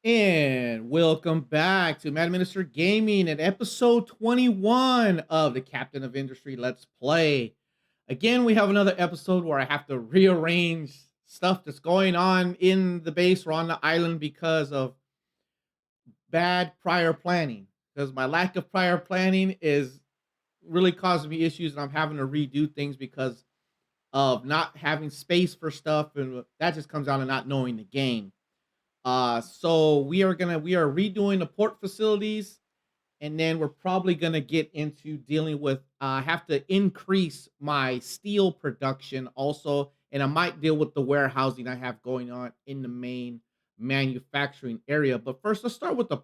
And welcome back to Maddminister Gaming and episode 21 of the Captain of Industry Let's Play. Again, we have another episode where I have to rearrange stuff that's going on in the base or on the island because of bad prior planning. Because my lack of prior planning is really causing me issues, and I'm having to redo things because of not having space for stuff, and that just comes out of not knowing the game. So we are redoing the port facilities, and then we're probably gonna get into dealing with. Have to increase my steel production also, and I might deal with the warehousing I have going on in the main manufacturing area. But first, let's start with the.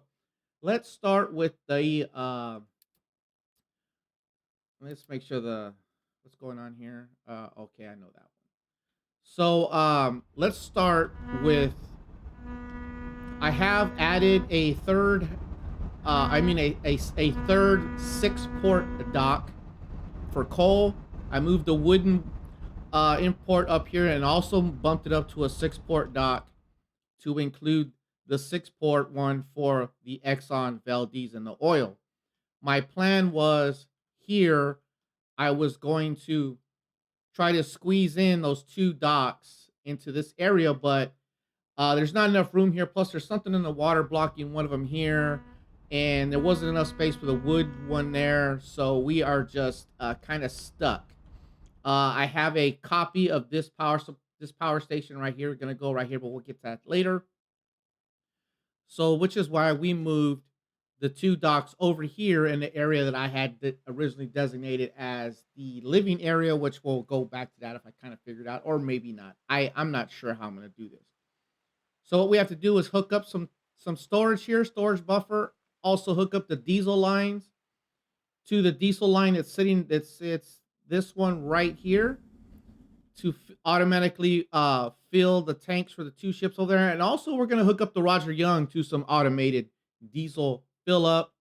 Let's make sure the what's going on here. Okay, I know that one. So let's start with. I have added a third a third six port dock for coal. I moved the wooden import up here and also bumped it up to a six port dock to include the six port one for the Exxon Valdez and the oil. My plan was here, I was going to try to squeeze in those two docks into this area, but there's not enough room here. Plus, there's something in the water blocking one of them here, and there wasn't enough space for the wood one there. So we are just kind of stuck. I have a copy of this power station right here. We're gonna go right here, but we'll get to that later. So, which is why we moved the two docks over here in the area that I had originally designated as the living area, which we'll go back to that if I kind of figured out, or maybe not. I'm not sure how I'm gonna do this. So what we have to do is hook up some storage here, storage buffer. Also hook up the diesel lines to the diesel line that's sitting. It's this one right here to automatically fill the tanks for the two ships over there. And also we're gonna hook up the Roger Young to some automated diesel fill up.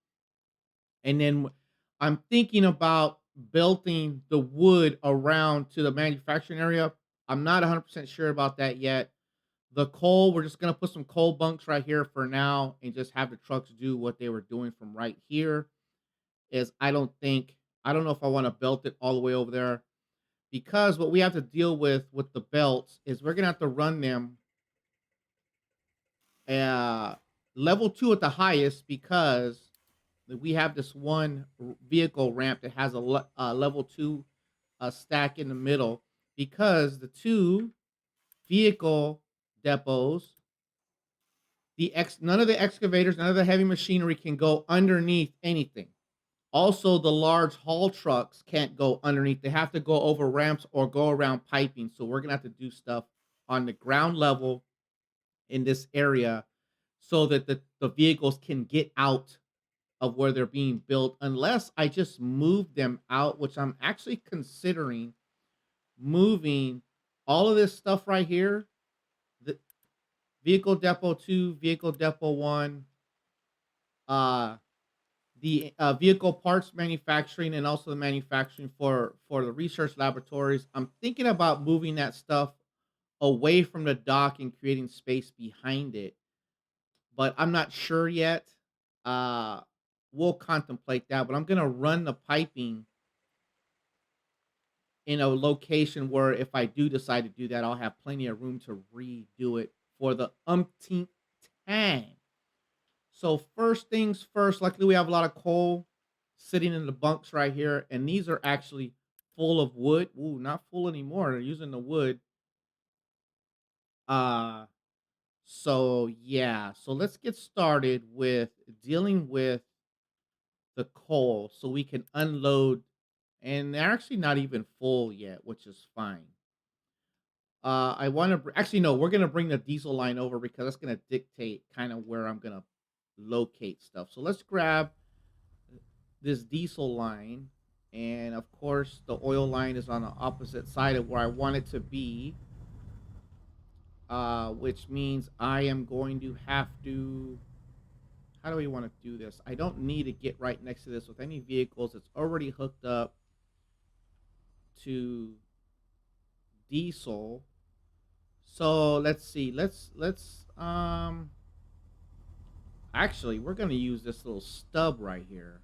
And then I'm thinking about belting the wood around to the manufacturing area. I'm not 100% sure about that yet. The coal, we're just gonna put some coal bunks right here for now and just have the trucks do what they were doing from right here. Is I don't know if I want to belt it all the way over there because what we have to deal with the belts is we're gonna have to run them uh level two at the highest because we have this one vehicle ramp that has a level two stack in the middle because the two vehicle depots none of the excavators, none of the heavy machinery can go underneath anything. Also, the large haul trucks can't go underneath. They have to go over ramps or go around piping. So we're gonna have to do stuff on the ground level in this area so that the vehicles can get out of where they're being built unless I just move them out, which I'm actually considering moving all of this stuff right here. The vehicle depot 2, vehicle depot 1, uh the vehicle parts manufacturing and also the manufacturing for the research laboratories. I'm thinking about moving that stuff away from the dock and creating space behind it, but I'm not sure yet. Uh, we'll contemplate that, but I'm gonna run the piping in a location where if I do decide to do that, I'll have plenty of room to redo it for the umpteenth time. So first things first, luckily we have a lot of coal sitting in the bunks right here, and these are actually full of wood. Ooh, not full anymore. They're using the wood. Uh so yeah. So let's get started with dealing with the coal so we can unload, and they're actually not even full yet, which is fine. I want to actually no, we're gonna bring the diesel line over because that's gonna dictate kind of where I'm gonna locate stuff. So let's grab this diesel line, and of course the oil line is on the opposite side of where I want it to be, which means I am going to have to. How do we want to do this? I don't need to get right next to this with any vehicles. It's already hooked up to diesel. So let's see. Let's Actually, we're going to use this little stub right here.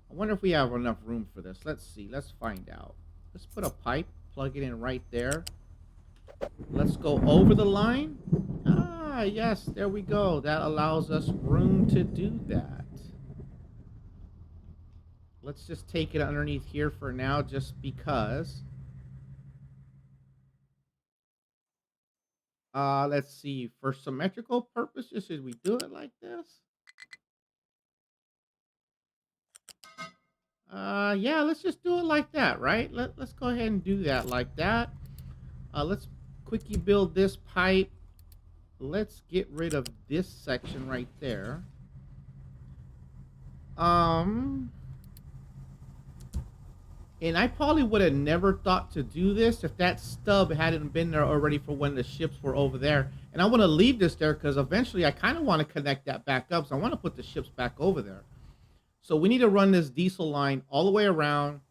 I wonder if we have enough room for this. Let's see. Let's find out. Let's put a pipe, plug it in right there. Let's go over the line. Ah, yes, there we go. That allows us room to do that. Let's just take it underneath here for now, just because. Let's see. For symmetrical purposes, should we do it like this? Yeah, let's just do it like that, right? Let's go ahead and do that like that. Let's quickly build this pipe. Let's get rid of this section right there. And I probably would have never thought to do this if that stub hadn't been there already for when the ships were over there. And I want to leave this there because eventually I kind of want to connect that back up. So I want to put the ships back over there. So we need to run this diesel line all the way around.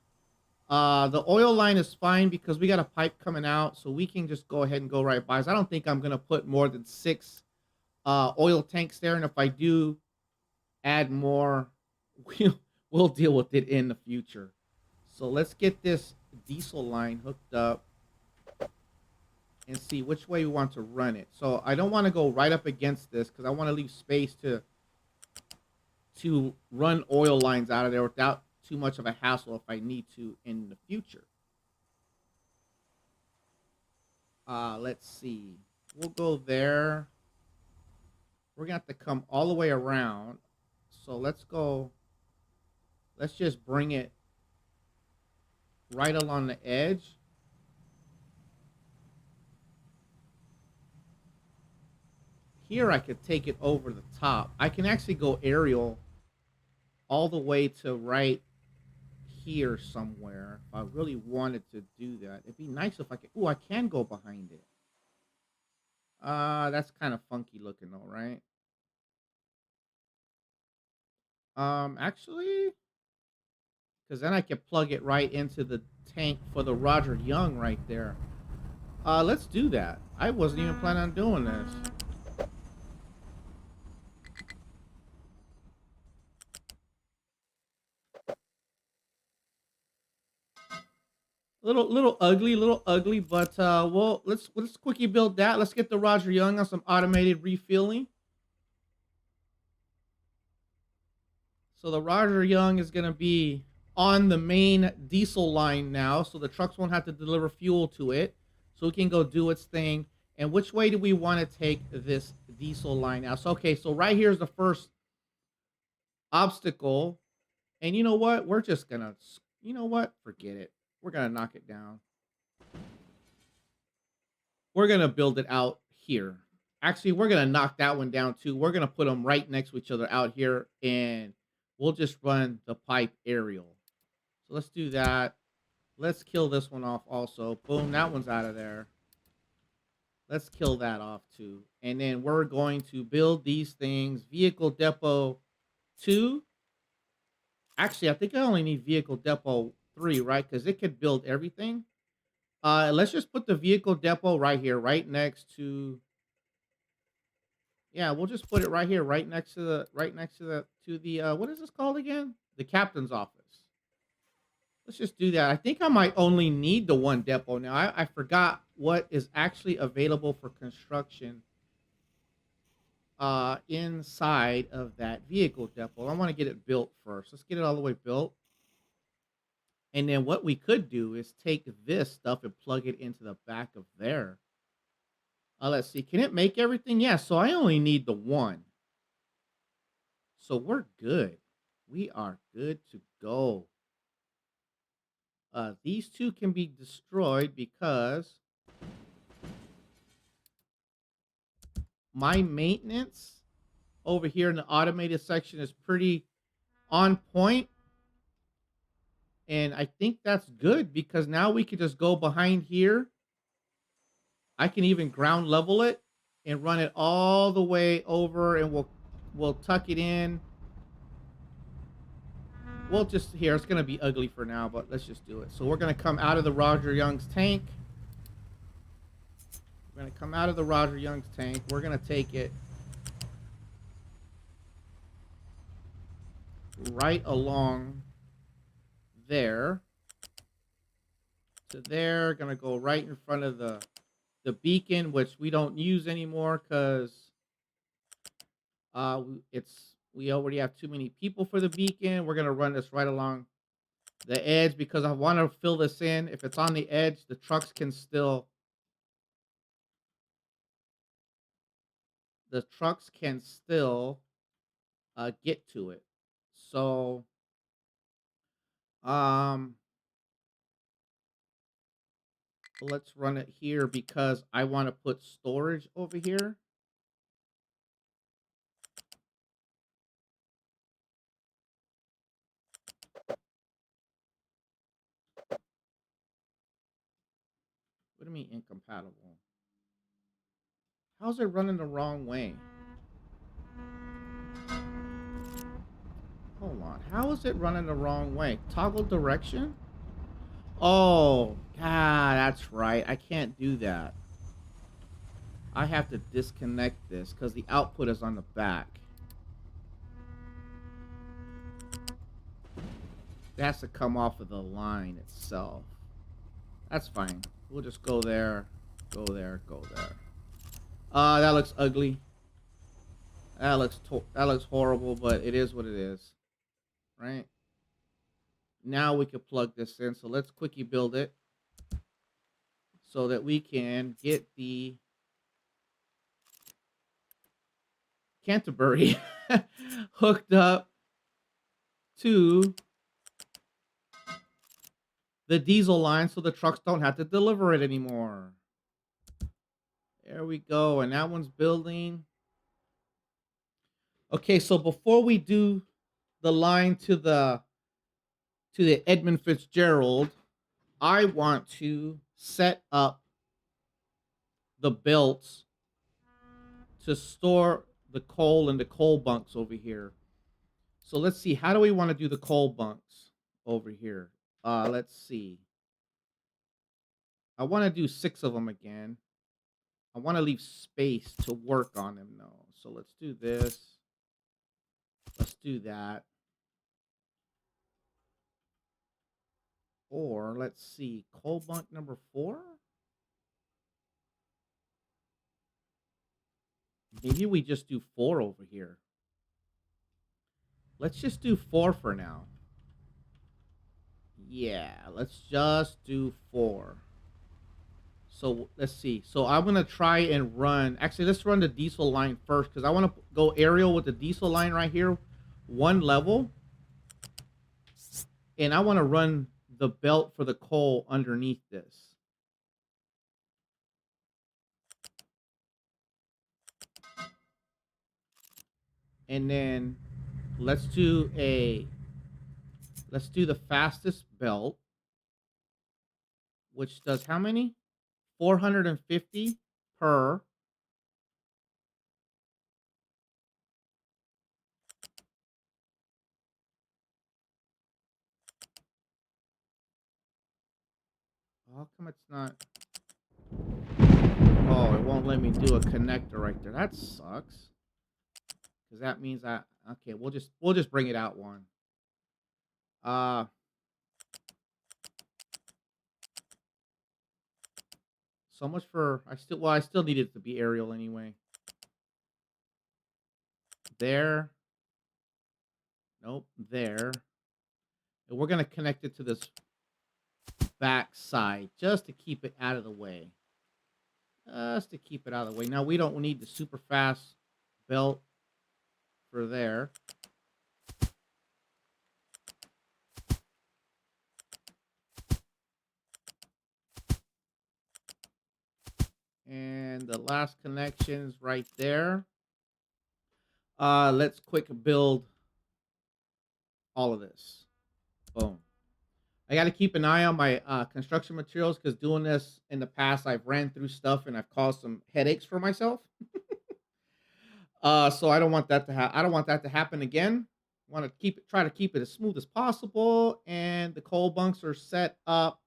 The oil line is fine because we got a pipe coming out. So we can just go ahead and go right by. So I don't think I'm going to put more than 6 oil tanks there. And if I do add more, we'll deal with it in the future. So let's get this diesel line hooked up and see which way we want to run it. So I don't want to go right up against this because I want to leave space to run oil lines out of there without too much of a hassle if I need to in the future. Let's see. We'll go there. We're going to have to come all the way around. So let's go. Let's just bring it right along the edge. Here I could take it over the top. I can actually go aerial all the way to right here somewhere if I really wanted to do that. It'd be nice if I could. Oh, I can go behind it. That's kind of funky looking though, right? Actually, because then I could plug it right into the tank for the Roger Young right there. Let's do that. I wasn't even planning on doing this. Little ugly, but well, let's quickly build that. Let's get the Roger Young on some automated refueling. So the Roger Young is gonna be on the main diesel line now, so the trucks won't have to deliver fuel to it, so it can go do its thing. And which way do we want to take this diesel line now? So okay, so right here's the first obstacle, and you know what? We're just gonna, you know what? Forget it. We're gonna knock it down. We're gonna build it out here. Actually, we're gonna knock that one down too. We're gonna put them right next to each other out here, and we'll just run the pipe aerial. So let's do that. Let's kill this one off also. Boom, that one's out of there. Let's kill that off too. And then we're going to build these things. Vehicle Depot 2. Actually, I think I only need Vehicle Depot 3, right? Because it could build everything. Let's just put the Vehicle Depot right here, right next to. Yeah, we'll just put it right here, right next to the what is this called again? The captain's office. Let's just do that. I think I might only need the one depot now. I forgot what is actually available for construction inside of that vehicle depot. I want to get it built first. Let's get it all the way built. And then what we could do is take this stuff and plug it into the back of there. Let's see. Can it make everything? Yeah, so I only need the one. So we're good. We are good to go. These two can be destroyed because my maintenance over here in the automated section is pretty on point. And I think that's good because now we can just go behind here. I can even ground level it and run it all the way over, and we'll tuck it in. We'll just, here, it's going to be ugly for now, but let's just do it. So we're going to come out of the Roger Young's tank. We're going to come out of the Roger Young's tank. We're going to take it. right along there to there. Gonna go right in front of the beacon, which we don't use anymore because we already have too many people for the beacon. We're gonna run this right along the edge because I want to fill this in. If it's on the edge, the trucks can still get to it. So um let's run it here because I want to put storage over here. What do you mean incompatible? How's it running the wrong way? Hold on. How is it running the wrong way? Toggle direction? Oh, that's right. I can't do that. I have to disconnect this because the output is on the back. It has to come off of the line itself. That's fine. We'll just go there, go there, go there. That looks ugly. That looks horrible, but it is what it is, right? Now we can plug this in. So let's quickie build it so that we can get the Canterbury hooked up to the diesel line so the trucks don't have to deliver it anymore. There we go. And that one's building. Okay, so before we do the line to the Edmund Fitzgerald, I want to set up the belts to store the coal in the coal bunks over here. So let's see, how do we want to do the coal bunks over here? Let's see. I want to do 6 of them again. I want to leave space to work on them though. So let's do this. Let's do that. Or let's see, coal bunk number 4. Maybe we just do 4 over here. Let's just do 4 for now. Yeah, let's just do 4. So let's see. So I'm gonna try and run. Actually, let's run the diesel line first because I want to go aerial with the diesel line right here, 1 level, and I want to run the belt for the coal underneath this. And then let's do the fastest belt, which does how many? 450 per. How come it's not? Oh, it won't let me do a connector right there. That sucks. Because that means okay, we'll just bring it out 1. Uh so much for I still need it to be aerial anyway. There. Nope, there. And we're gonna connect it to this back side just to keep it out of the way. Just to keep it out of the way. Now we don't need the super fast belt for there. And the last connection is right there. Let's quick build all of this. Boom. I got to keep an eye on my construction materials because doing this in the past, I've ran through stuff and I've caused some headaches for myself. So I don't want that to I don't want that to happen again. Want to try to keep it as smooth as possible, and the coal bunks are set up.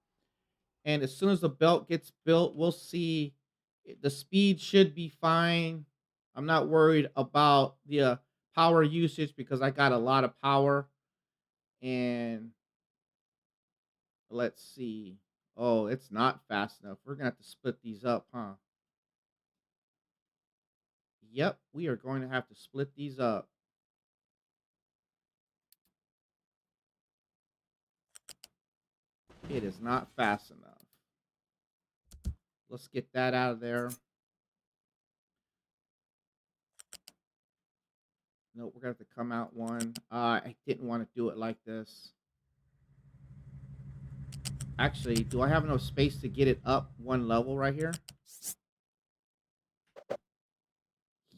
And as soon as the belt gets built, we'll see. The speed should be fine. I'm not worried about the power usage because I got a lot of power. And let's see. Oh, it's not fast enough. We're gonna have to split these up, huh? Yep, we are going to have to split these up. It is not fast enough. Let's get that out of there. No, we're gonna have to come out one. I didn't want to do it like this. Actually, do I have enough space to get it up one level right here?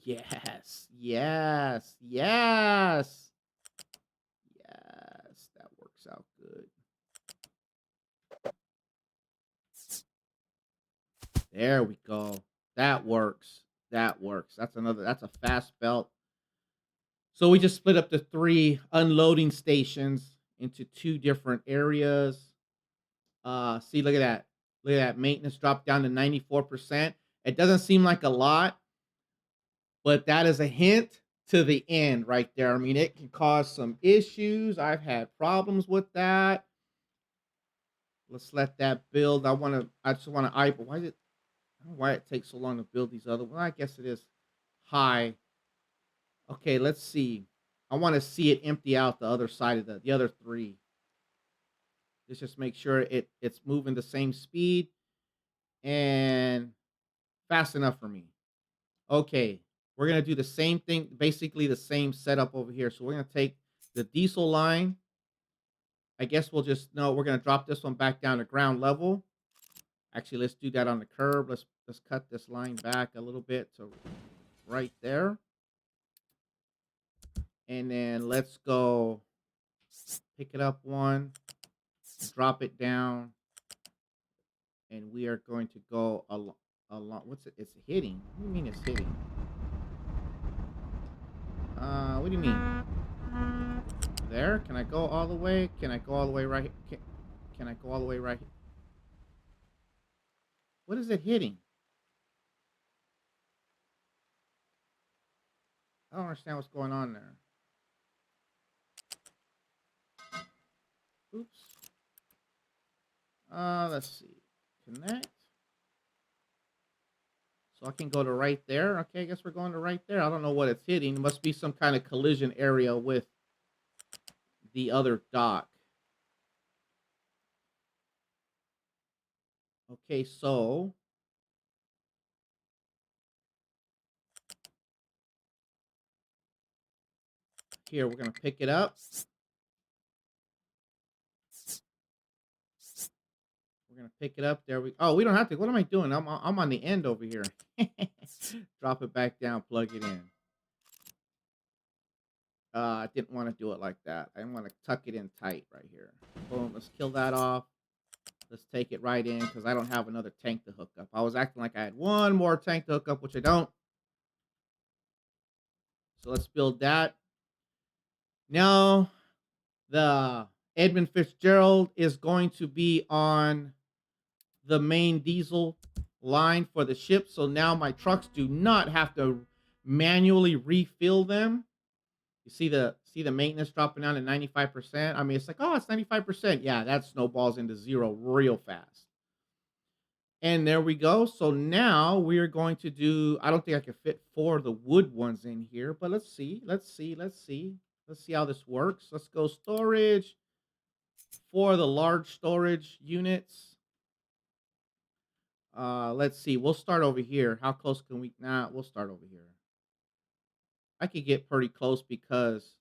Yes, yes, yes, yes. That works out good. There we go. That works. That works. That's a fast belt. So we just split up the 3 unloading stations into 2 different areas. See, look at that. Look at that. Maintenance dropped down to 94%. It doesn't seem like a lot, but that is a hint to the end right there. I mean, it can cause some issues. I've had problems with that. Let's let that build. I just want to eyeball. I don't know why it takes so long to build these other. Well, I guess it is high. Okay, let's see. I want to see it empty out the other side of the other 3. Let's just make sure it's moving the same speed and fast enough for me. Okay, we're gonna do the same thing, basically the same setup over here. So we're gonna take the diesel line. I guess we'll just no, we're gonna drop this one back down to ground level. Actually, let's do that on the curb. Let's cut this line back a little bit to right there. And then let's go pick it up one, drop it down, and we are going to go along. What's it? It's hitting. What do you mean it's hitting? What do you mean? There? Can I go all the way? Can I go all the way right? Can I go all the way right? What is it hitting? I don't understand what's going on there. Oops. Let's see. Connect. So I can go to right there. Okay, I guess we're going to right there. I don't know what it's hitting. It must be some kind of collision area with the other dock. Okay, so here we're gonna pick it up. We're gonna pick it up. There we. Oh, we don't have to. What am I doing? I'm on the end over here. Drop it back down. Plug it in. I didn't want to do it like that. I want to tuck it in tight right here. Boom. Let's kill that off. Let's take it right in because I don't have another tank to hook up. I was acting like I had one more tank to hook up, which I don't. So let's build that. Now, the Edmund Fitzgerald is going to be on the main diesel line for the ship. So now my trucks do not have to manually refill them. You see the maintenance dropping down to 95%. I mean, it's like, oh, it's 95%. Yeah, that snowballs into 0 real fast. And there we go. So now we're going to do, I don't think I can fit 4 of the wood ones in here, but let's see. Let's see how this works. Let's go storage for the large storage units. Let's see. We'll start over here. How close can we? Nah, we'll start over here. I could get pretty close because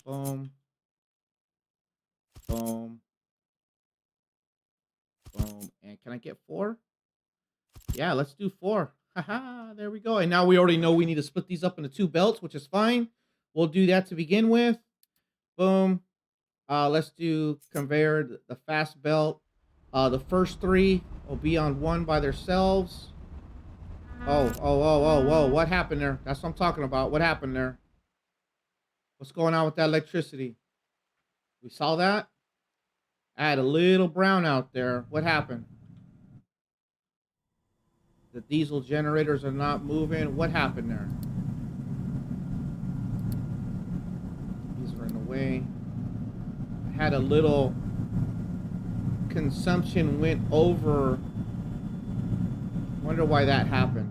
boom, boom, boom. And can I get 4? Yeah, let's do 4. Haha, there we go. And now we already know we need to split these up into 2 belts, which is fine. We'll do that to begin with. Boom. Let's do conveyor, the fast belt. The first 3 will be on one by themselves. Oh, what happened there? That's what I'm talking about. What happened there? What's going on with that electricity? We saw that? I had a little brown out there. What happened? The diesel generators are not moving. What happened there? These are in the way. What had a little consumption went over. Wonder why that happened.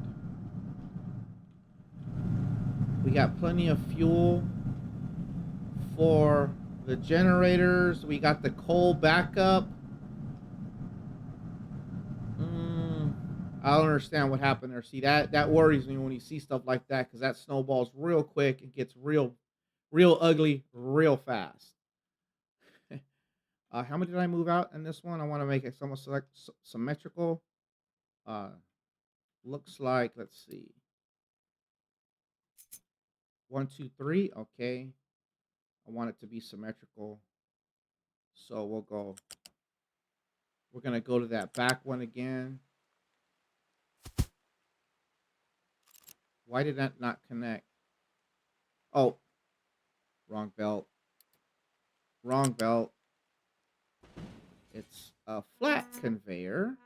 We got plenty of fuel for the generators. We got the coal backup. I don't understand what happened there. See, that worries me when you see stuff like that, because that snowballs real quick. It gets real ugly real fast. How many did I move out in this one? I want to make it somewhat symmetrical. Looks like, let's see, 1, 2, 3. Okay, I want it to be symmetrical, so we're gonna go to that back one again. Why did that not connect? Oh, wrong belt. Wrong belt. It's a flat conveyor.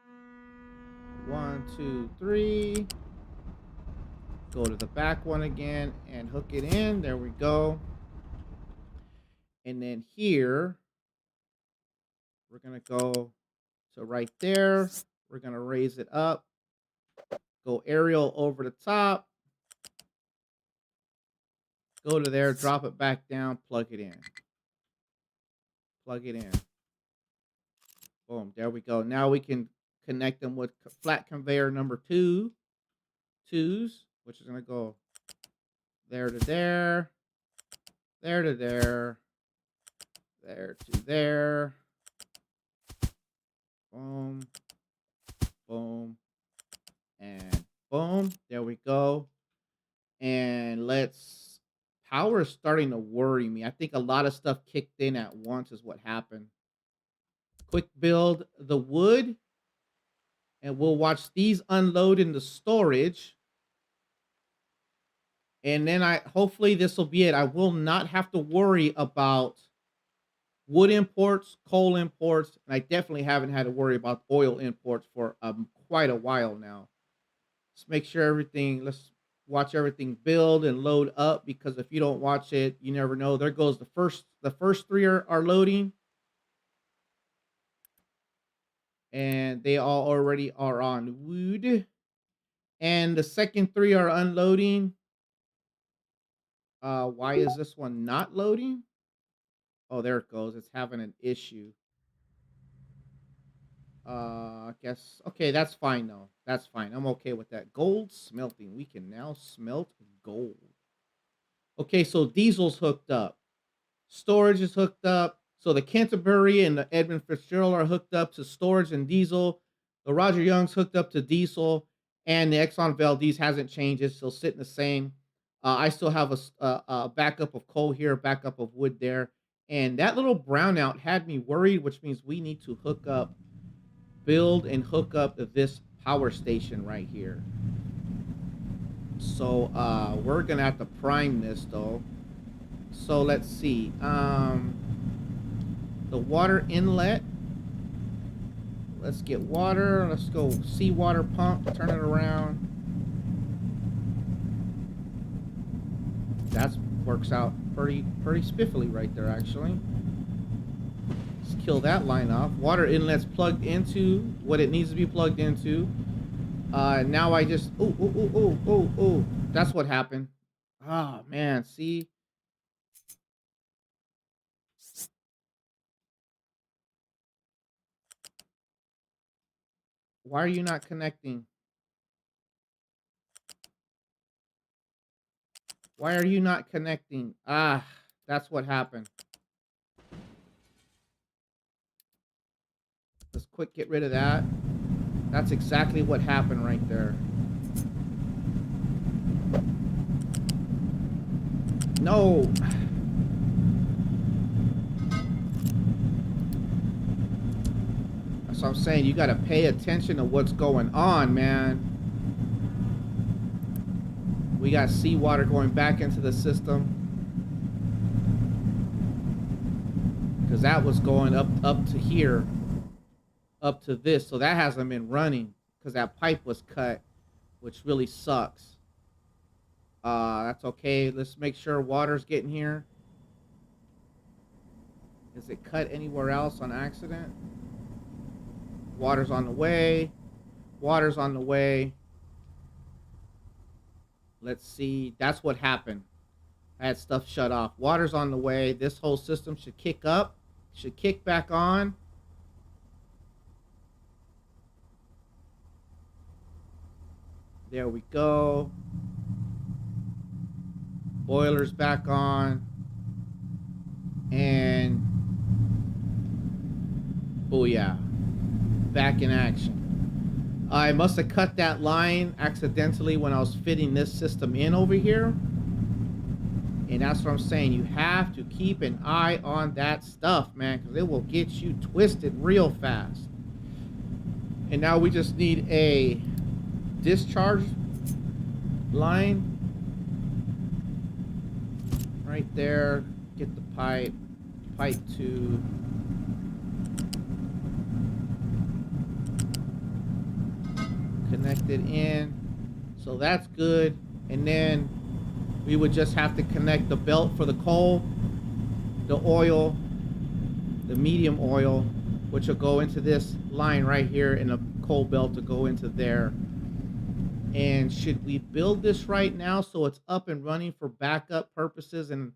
1, 2, 3. Go to the back one again and hook it in. There we go. And then here, we're going to go to right there. We're going to raise it up. Go aerial over the top. Go to there, drop it back down, plug it in. Plug it in. Boom, there we go. Now we can connect them with flat conveyor number 2. Twos, which is going to go there to there, there to there, there to there. Boom, boom, and boom. There we go. And power is starting to worry me. I think a lot of stuff kicked in at once is what happened. Quick build the wood, and we'll watch these unload into storage. And then hopefully this will be it. I will not have to worry about wood imports, coal imports, and I definitely haven't had to worry about oil imports for quite a while now. Let's make sure let's watch everything build and load up, because if you don't watch it, you never know. There goes the first 3 are loading, and they all already are on wood. And the second 3 are unloading. Why is this one not loading? Oh, there it goes. It's having an issue. I guess, okay, that's fine though. That's fine. I'm okay with that. Gold smelting. We can now smelt gold. Okay, so diesel's hooked up. Storage is hooked up. So the Canterbury and the Edmund Fitzgerald are hooked up to storage and diesel. The Roger Young's hooked up to diesel, and the Exxon Valdez hasn't changed. It's still sitting the same. I still have a backup of coal here, backup of wood there. And that little brownout had me worried, which means we need to build and hook up this power station right here. So we're gonna have to prime this though. So let's see. The water inlet. Let's get water. Let's go seawater pump. Turn it around. That works out pretty spiffily right there, actually. Let's kill that line off. Water inlet's plugged into what it needs to be plugged into. Now I just oh. That's what happened. Oh man, see. Why are you not connecting? Why are you not connecting? Ah, that's what happened. Let's quick get rid of that. That's exactly what happened right there. No. That's what I'm saying. You got to pay attention to what's going on, man. We got seawater going back into the system, because that was going up to here, up to this. So that hasn't been running because that pipe was cut, which really sucks. That's okay. Let's make sure water's getting here. Is it cut anywhere else on accident? Water's on the way. Water's on the way. Let's see. That's what happened. I had stuff shut off. Water's on the way. This whole system should kick up. Should kick back on. There we go. Boiler's back on. And booyah. Back in action. I must have cut that line accidentally when I was fitting this system in over here. And that's what I'm saying. You have to keep an eye on that stuff, man, because it will get you twisted real fast. And now we just need a discharge line right there. Get the pipe to connect it in. So that's good. And then we would just have to connect the belt for the coal, the oil, the medium oil, which will go into this line right here, and the coal belt to go into there. And should we build this right now so it's up and running for backup purposes, and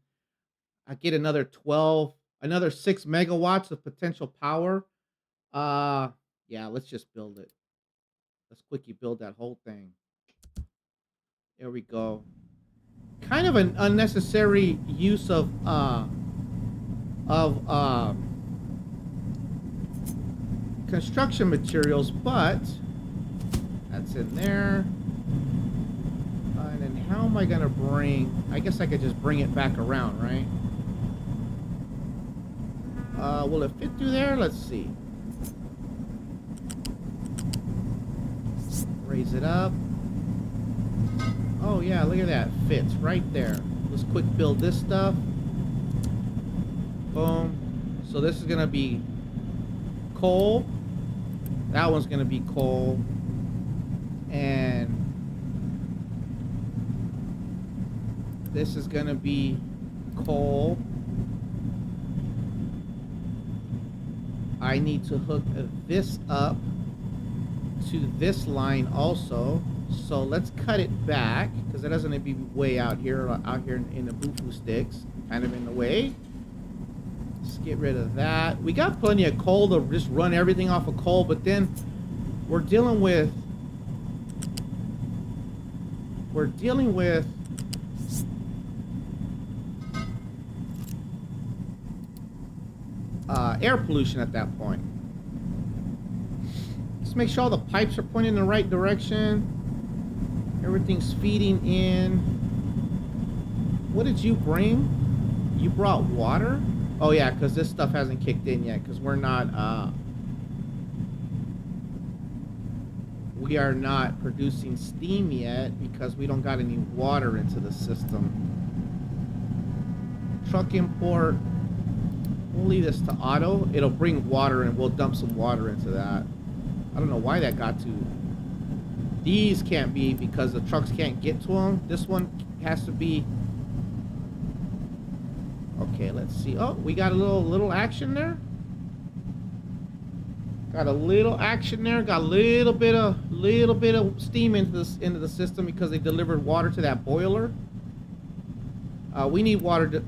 I get another 6 megawatts of potential power? Yeah, let's just build it. Let's quickly build that whole thing. There we go. Kind of an unnecessary use of construction materials, but that's in there. And then how am I gonna bring? I guess I could just bring it back around, right? Will it fit through there? Let's see. Raise it up. Oh yeah, look at that. Fits right there. Let's quick build this stuff. Boom. So this is gonna be coal. That one's gonna be coal. And this is gonna be coal. I need to hook this up to this line also. So let's cut it back, because it doesn't need to be way out here in the boo-foo sticks, kind of in the way. Let's get rid of that. We got plenty of coal to just run everything off of coal, but then we're dealing with air pollution at that point. Just make sure all the pipes are pointing in the right direction. Everything's feeding in. What did you bring? You brought water? Oh yeah, because this stuff hasn't kicked in yet, because we are not producing steam yet, because we don't got any water into the system. Truck import. We'll leave this to auto. It'll bring water, and we'll dump some water into that. I don't know why that got to. These can't be, because the trucks can't get to them. This one has to be. Okay, let's see. Oh, we got a little action there. Got a little action there. Got a little bit of steam into the system, because they delivered water to that boiler. We need water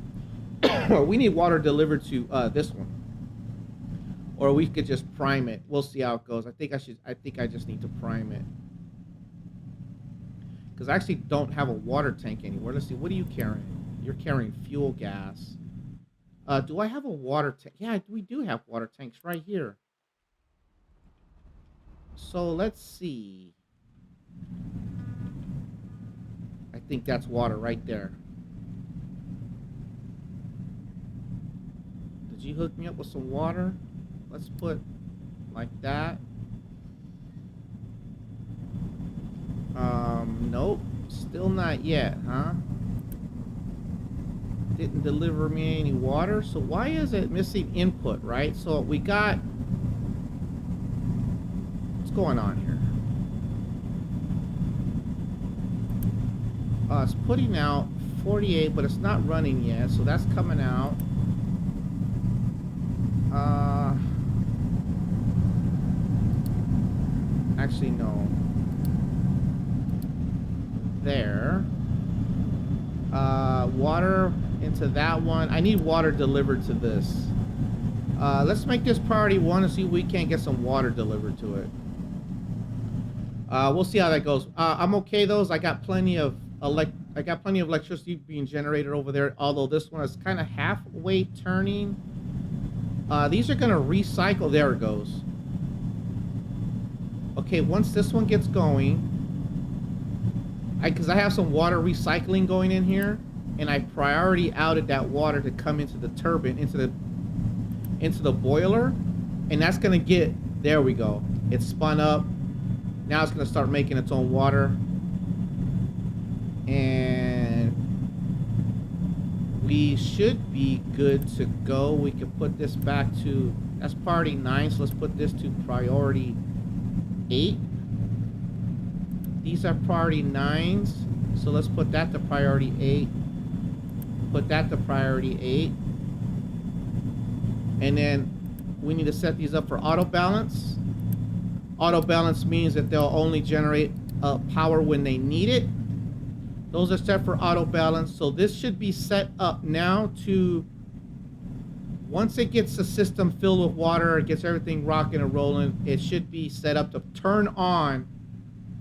we need water delivered to this one, or we could just prime it. We'll see how it goes. I think I just need to prime it, because I actually don't have a water tank anywhere. Let's see. What are you carrying? You're carrying fuel gas. Do I have a water tank? Yeah, we do have water tanks right here. So let's see. I think that's water right there. Did you hook me up with some water? Let's put like that. Nope. Still not yet, huh? Didn't deliver me any water. So why is it missing input, right? So we got... What's going on here? It's putting out 48, but it's not running yet. So that's coming out. Uh, actually, no. There. Water into that one. I need water delivered to this. Let's make this priority 1 and see if we can't get some water delivered to it. We'll see how that goes. I'm okay though. I got plenty of electricity being generated over there. Although this one is kind of halfway turning. These are gonna recycle. There it goes. Okay, once this one gets going, because I have some water recycling going in here, and I priority outed that water to come into the turbine, into the boiler, and that's gonna get. There we go. It's spun up. Now it's gonna start making its own water, and we should be good to go. We can put this back to, that's priority 9, so let's put this to priority 8. These are priority 9s, so let's put that to priority 8. Put that to priority 8. And then we need to set these up for auto balance. Auto balance means that they'll only generate power when they need it. Those are set for auto balance. So this should be set up now to, once it gets the system filled with water, it gets everything rocking and rolling, it should be set up to turn on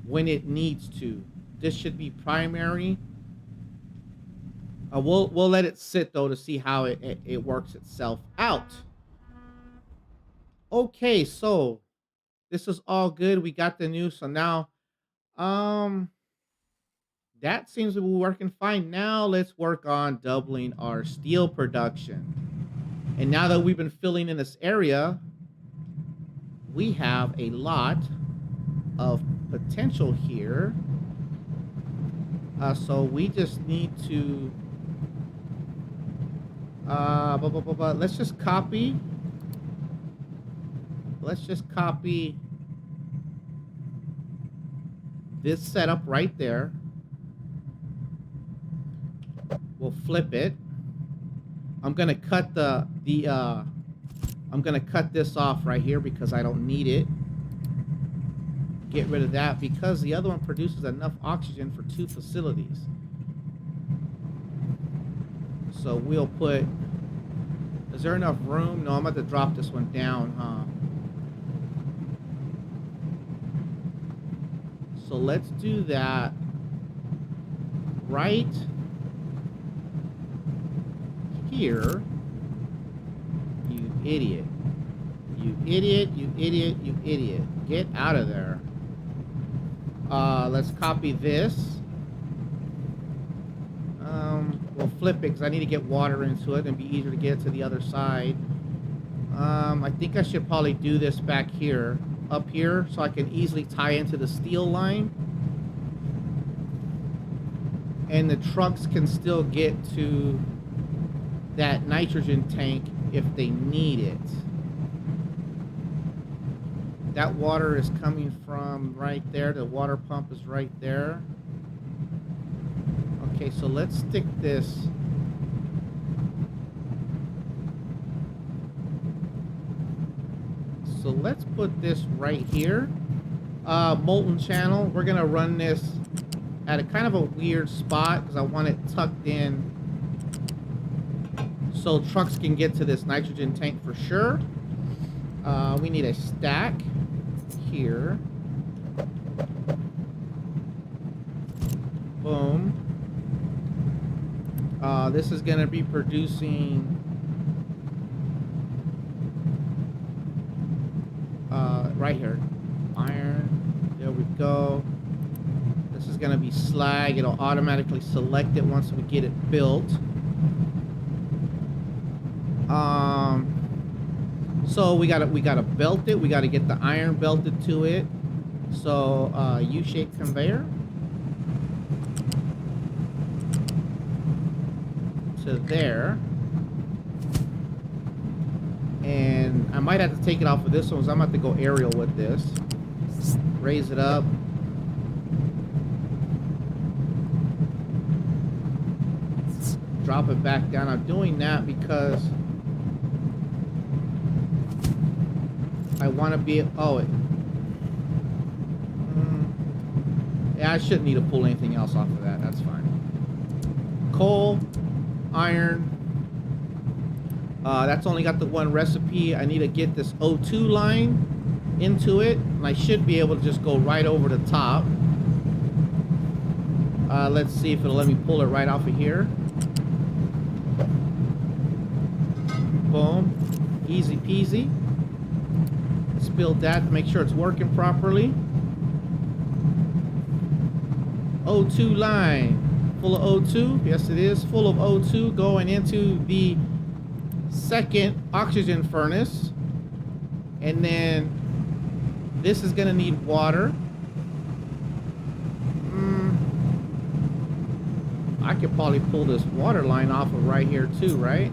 when it needs to. This should be primary. We'll let it sit though to see how it works itself out. Okay, so this is all good. We got the news. So now, that seems to be working fine. Now let's work on doubling our steel production. And now that we've been filling in this area, we have a lot of potential here. So we just need to, let's just copy. Let's just copy this setup right there. We'll flip it. I'm gonna cut I'm gonna cut this off right here because I don't need it. Get rid of that because the other one produces enough oxygen for 2 facilities. So we'll put, is there enough room? No, I'm about to drop this one down, huh? So let's do that right here. You idiot. You idiot, you idiot, you idiot. Get out of there. Let's copy this. We'll flip it because I need to get water into it and be easier to get to the other side. I think I should probably do this back here, up here, so I can easily tie into the steel line. And the trucks can still get to that nitrogen tank if they need it. That water is coming from right there. The water pump is right there. Okay, so let's stick this. So let's put this right here. Molten channel. We're gonna run this at a kind of a weird spot because I want it tucked in so trucks can get to this nitrogen tank for sure. We need a stack here. Boom. This is going to be producing right here, iron. There we go. This is going to be slag. It'll automatically select it once we get it built. So we gotta belt it. We gotta get the iron belted to it. So U-shaped conveyor to there, and I might have to take it off of this one, so I'm about to go aerial with this. Raise it up. Drop it back down. I'm doing that because I want to be, oh, yeah, I shouldn't need to pull anything else off of that. That's fine. Coal, iron. That's only got the one recipe. I need to get this O2 line into it, and I should be able to just go right over the top. Let's see if it'll let me pull it right off of here. Boom. Easy peasy. Let's build that to make sure it's working properly. O2 line. Full of O2. Yes, it is. Full of O2 going into the second oxygen furnace. And then this is going to need water. I could probably pull this water line off of right here too, right?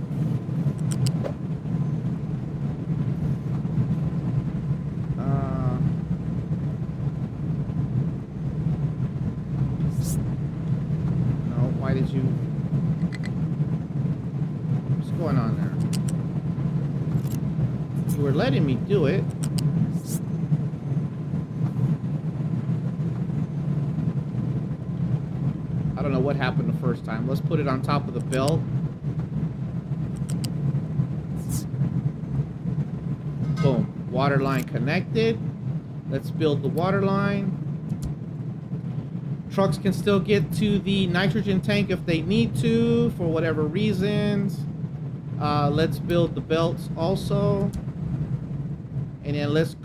No, why did you... What's going on there? You were letting me do it. I don't know what happened the first time. Let's put it on top of the belt. Boom. Water line connected. Let's build the water line. Trucks can still get to the nitrogen tank if they need to, for whatever reasons. Let's build the belts also. And then let's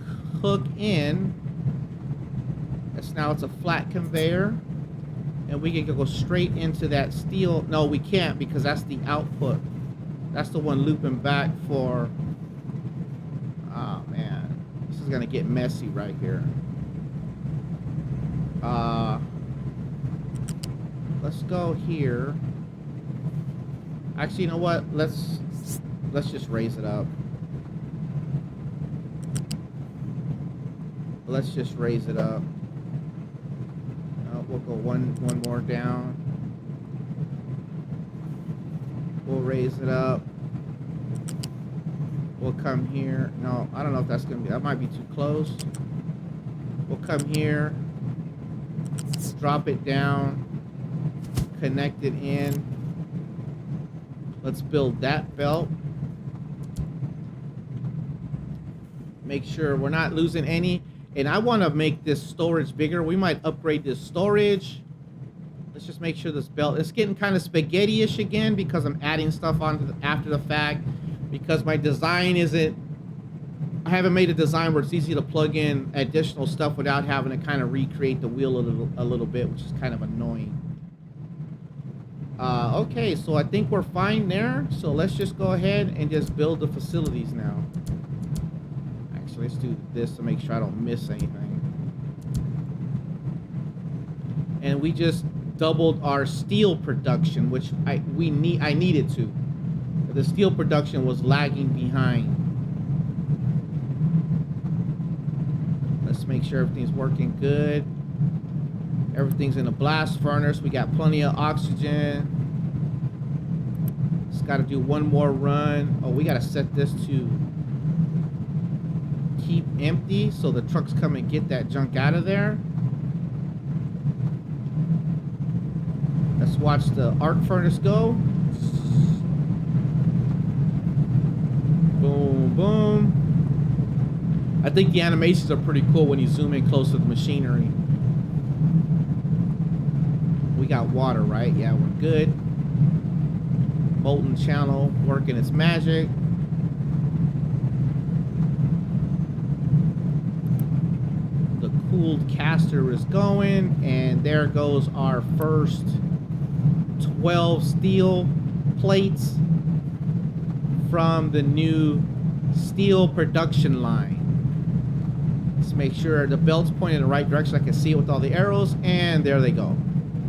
hook in. Now it's a flat conveyor. And we can go straight into that steel. No, we can't, because that's the output. That's the one looping back for... Oh, man. This is going to get messy right here. Let's go here. Actually, you know what? Let's just raise it up. Let's just raise it up. We'll go one more down. We'll raise it up. We'll come here. No, I don't know if that's gonna be, that might be too close. We'll come here, drop it down, connect it in. Let's build that belt. Make sure we're not losing any. And I want to make this storage bigger. We might upgrade this storage. Let's just make sure this belt... It's getting kind of spaghetti-ish again because I'm adding stuff on after the fact. Because my design isn't... I haven't made a design where it's easy to plug in additional stuff without having to kind of recreate the wheel a little bit, which is kind of annoying. Okay, so I think we're fine there. So let's just go ahead and just build the facilities now. Let's do this to make sure I don't miss anything. And we just doubled our steel production, which I needed to. The steel production was lagging behind. Let's make sure everything's working good. Everything's in a blast furnace. We got plenty of oxygen. Just got to do one more run. Oh, we got to set this to keep empty so the trucks come and get that junk out of there. Let's watch the arc furnace go. Boom, boom. I think the animations are pretty cool when you zoom in close to the machinery. We got water, right? Yeah, we're good. Molten channel working its magic. Cooled caster is going, and there goes our first 12 steel plates from the new steel production line. Let's make sure the belt's pointing in the right direction. I can see it with all the arrows, and there they go,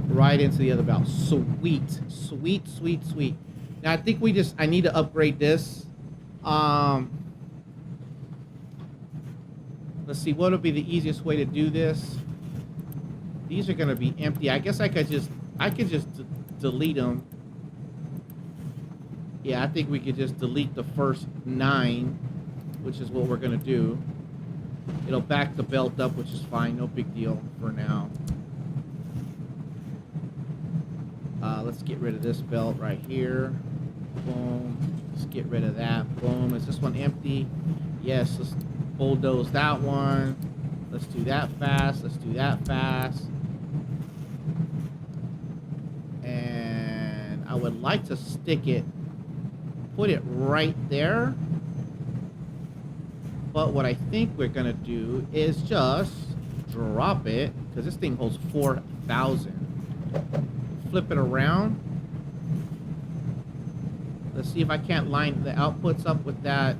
right into the other belt. Sweet, sweet, sweet, sweet. Now I think I need to upgrade this. Let's see, what would be the easiest way to do this? These are going to be empty. I guess I could just delete them. Yeah, I think we could just delete the first 9, which is what we're going to do. It'll back the belt up, which is fine. No big deal for now. Let's get rid of this belt right here. Boom. Let's get rid of that. Boom. Is this one empty? Yes. Let's bulldoze that one. Let's do that fast. Let's do that fast. And I would like to stick it, put it right there. But what I think we're going to do is just drop it, because this thing holds 4,000. Flip it around. Let's see if I can't line the outputs up with that.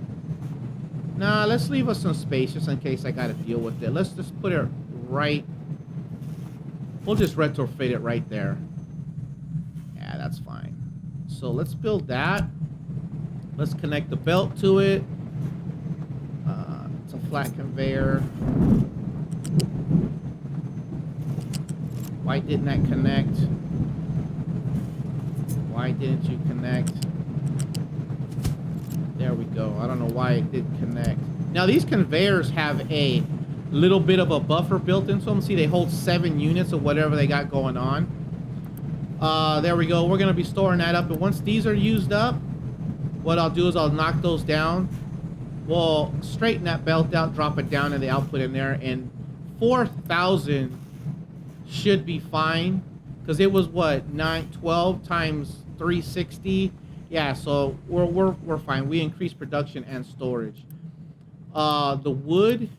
Nah, let's leave us some space just in case I got to deal with it. Let's just put it right. We'll just retrofit it right there. Yeah, that's fine. So let's build that. Let's connect the belt to it. It's a flat conveyor. Why didn't that connect? Why didn't you connect? There we go. I don't know why it didn't connect. Now, these conveyors have a little bit of a buffer built into them. See, they hold 7 units of whatever they got going on. There we go. We're going to be storing that up. And once these are used up, what I'll do is I'll knock those down. We'll straighten that belt out, drop it down, and the output in there. And 4,000 should be fine. Because it was, what, 12 times 360? Yeah, so we're fine. We increased production and storage. The wood,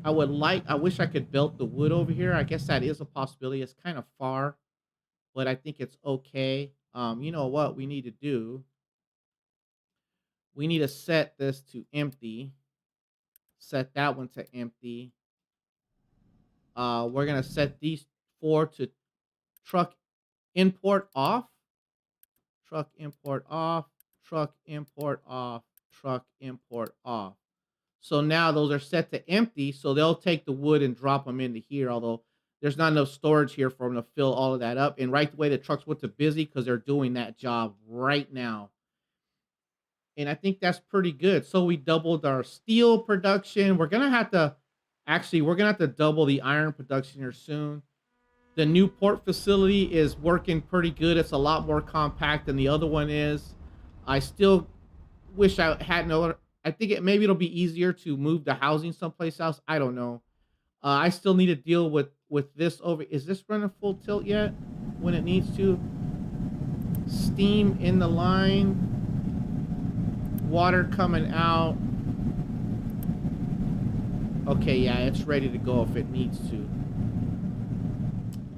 I wish I could belt the wood over here. I guess that is a possibility. It's kind of far, but I think it's okay. You know what we need to do? We need to set this to empty. Set that one to empty. We're gonna set these 4 to truck import off. Truck import off. Truck import off. Truck import off. So now those are set to empty, so they'll take the wood and drop them into here, although there's not enough storage here for them to fill all of that up. And right away, the trucks went to busy because they're doing that job right now. And I think that's pretty good. So we doubled our steel production. We're going to have to, actually, we're going to have to double the iron production here soon. The new port facility is working pretty good. It's a lot more compact than the other one is. I still wish I had no. I think maybe it'll be easier to move the housing someplace else. I don't know. I still need to deal with this over. Is this running full tilt yet? When it needs to. Steam in the line. Water coming out. Okay, yeah, it's ready to go if it needs to.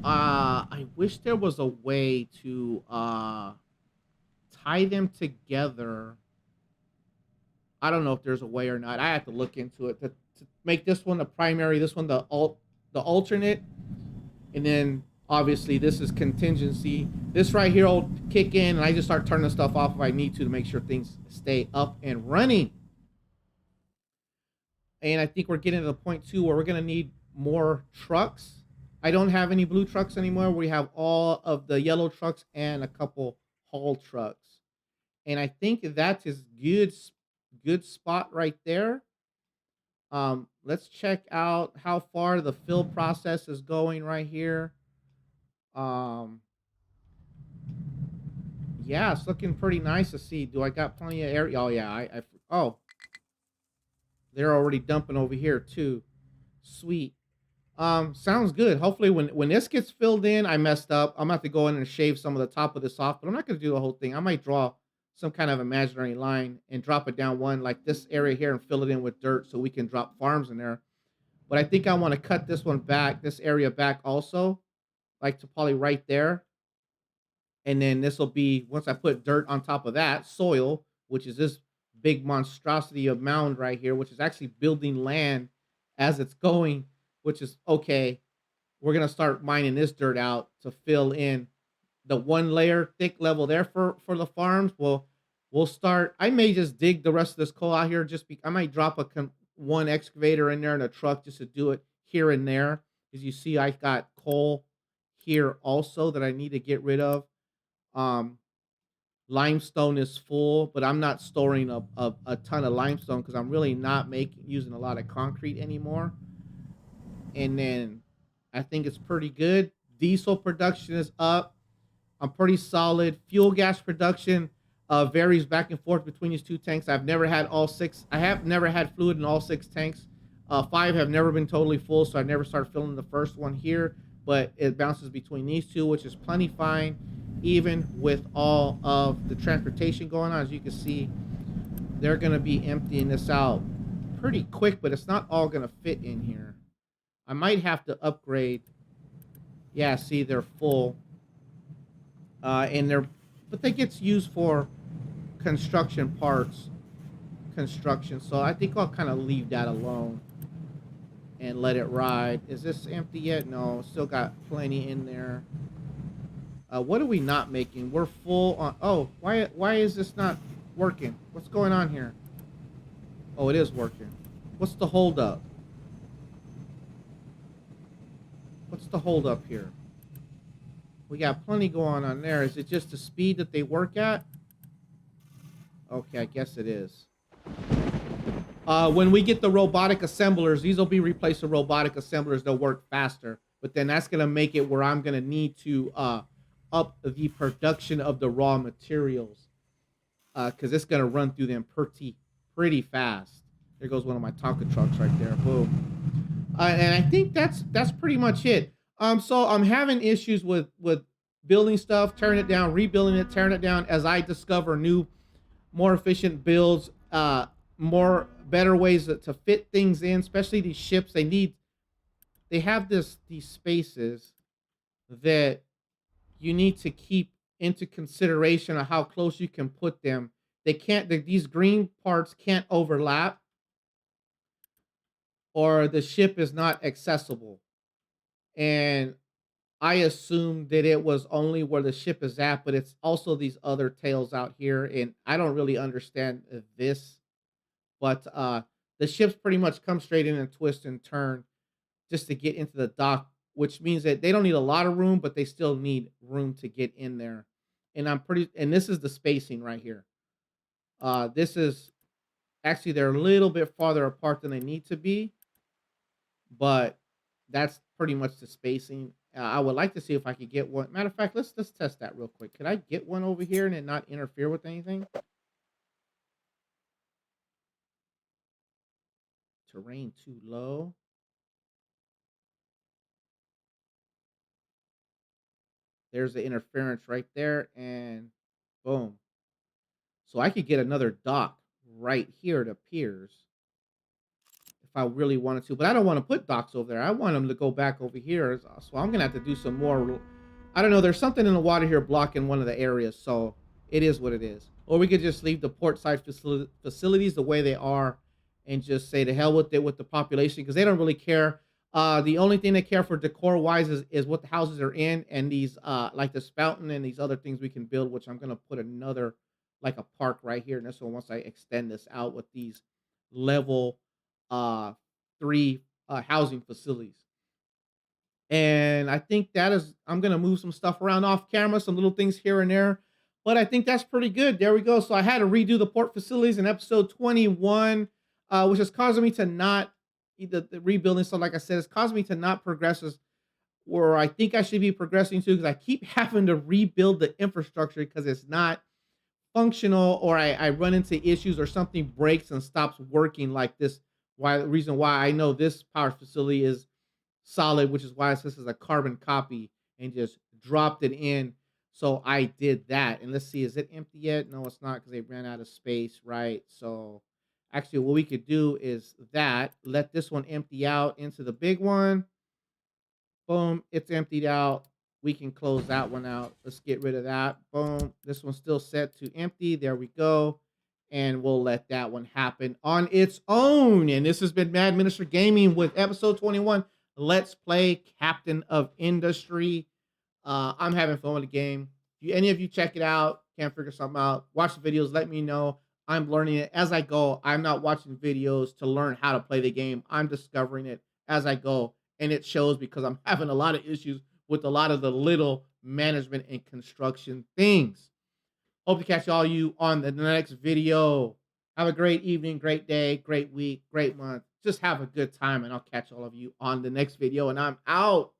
I wish there was a way to tie them together. I don't know if there's a way or not. I have to look into it to make this one the primary, this one the alternate, and then obviously this is contingency. This right here will kick in, and I just start turning stuff off if I need to make sure things stay up and running. And I think we're getting to the point too where we're gonna need more trucks. I don't have any blue trucks anymore. We have all of the yellow trucks and a couple haul trucks. And I think that is good spot right there. Let's check out how far the fill process is going right here. Um, yeah, it's looking pretty nice to see. Do I got plenty of area? Oh yeah, oh, they're already dumping over here too. Sweet. Sounds good. Hopefully when this gets filled in, I messed up. I'm gonna have to go in and shave some of the top of this off, but I'm not gonna do the whole thing. I might draw some kind of imaginary line and drop it down one like this area here and fill it in with dirt so we can drop farms in there. But I think I want to cut this one back, this area back also, like to probably right there. And then this will be, once I put dirt on top of that, soil, which is this big monstrosity of mound right here, which is actually building land as it's going, which is okay. We're gonna start mining this dirt out to fill in the 1 layer thick level there for the farms. We'll start. I may just dig the rest of this coal out here. I might drop one excavator in there and a truck just to do it here and there. As you see, I got coal here also that I need to get rid of. Um, Limestone is full, but I'm not storing a ton of limestone because I'm really not making using a lot of concrete anymore. And then I think it's pretty good. Diesel production is up. I'm pretty solid. Fuel gas production varies back and forth between these two tanks. I've never had all six. I have never had fluid in all six tanks. Five have never been totally full, so I never started filling the first one here. But it bounces between these two, which is plenty fine, even with all of the transportation going on. As you can see, they're going to be emptying this out pretty quick, but it's not all going to fit in here. I might have to upgrade. Yeah, see, they're full. And they're, but they gets used for construction parts, construction. So I think I'll kind of leave that alone and let it ride. Is this empty yet? No, still got plenty in there. What are we not making? We're full on. Oh, why is this not working? What's going on here? Oh, it is working. What's the hold up? What's the hold up here? We got plenty going on there. Is it just the speed that they work at? Okay, I guess it is. When we get the robotic assemblers, these will be replaced with robotic assemblers. They'll work faster, but then that's going to make it where I'm going to need to up the production of the raw materials because it's going to run through them pretty fast. There goes one of my Tonka trucks right there. Boom. And I think that's pretty much it. So I'm having issues with building stuff, tearing it down, rebuilding it, tearing it down as I discover new, more efficient builds, more better ways to fit things in, especially these ships. They have these spaces that you need to keep into consideration of how close you can put them. These green parts can't overlap or the ship is not accessible. And I assumed that it was only where the ship is at, but it's also these other tails out here. And I don't really understand this, but the ships pretty much come straight in and twist and turn just to get into the dock, which means that they don't need a lot of room, but they still need room to get in there. And this is the spacing right here. This is actually, they're a little bit farther apart than they need to be, but that's pretty much the spacing. I would like to see if I could get one. Matter of fact, let's test that real quick. Could I get one over here and it not interfere with anything? Terrain too low. There's the interference right there, and boom. So I could get another dock right here, it appears, if I really wanted to. But I don't want to put docks over there. I want them to go back over here. So I'm gonna have to do some more. I don't know. There's something in the water here blocking one of the areas, so it is what it is. Or we could just leave the port side facilities the way they are, and just say to hell with it with the population because they don't really care. The only thing they care for decor wise is what the houses are in and these like the spouting and these other things we can build, which I'm gonna put another like a park right here. And this one once I extend this out with these level uh three housing facilities. And I think that is I'm gonna move some stuff around off camera, some little things here and there. But I think that's pretty good. There we go. So I had to redo the port facilities in episode 21, which is causing me to not the rebuilding. So, like I said, it's causing me to not progress as where I think I should be progressing to because I keep having to rebuild the infrastructure because it's not functional or I run into issues or something breaks and stops working like this. Why the reason why I know this power facility is solid, which is why it says this is a carbon copy and just dropped it in. So I did that. And let's see, is it empty yet? No, it's not because they ran out of space, right? So actually what we could do is that let this one empty out into the big one. Boom, it's emptied out. We can close that one out. Let's get rid of that. Boom. This one's still set to empty. There we go. And we'll let that one happen on its own. And this has been Maddminister Gaming with episode 21. Let's play Captain of Industry. I'm having fun with the game. If any of you check it out, can't figure something out, watch the videos, let me know. I'm learning it as I go. I'm not watching videos to learn how to play the game. I'm discovering it as I go. And it shows because I'm having a lot of issues with a lot of the little management and construction things. Hope to catch all you on the next video. Have a great evening, great day, great week, great month. Just have a good time, and I'll catch all of you on the next video. And I'm out.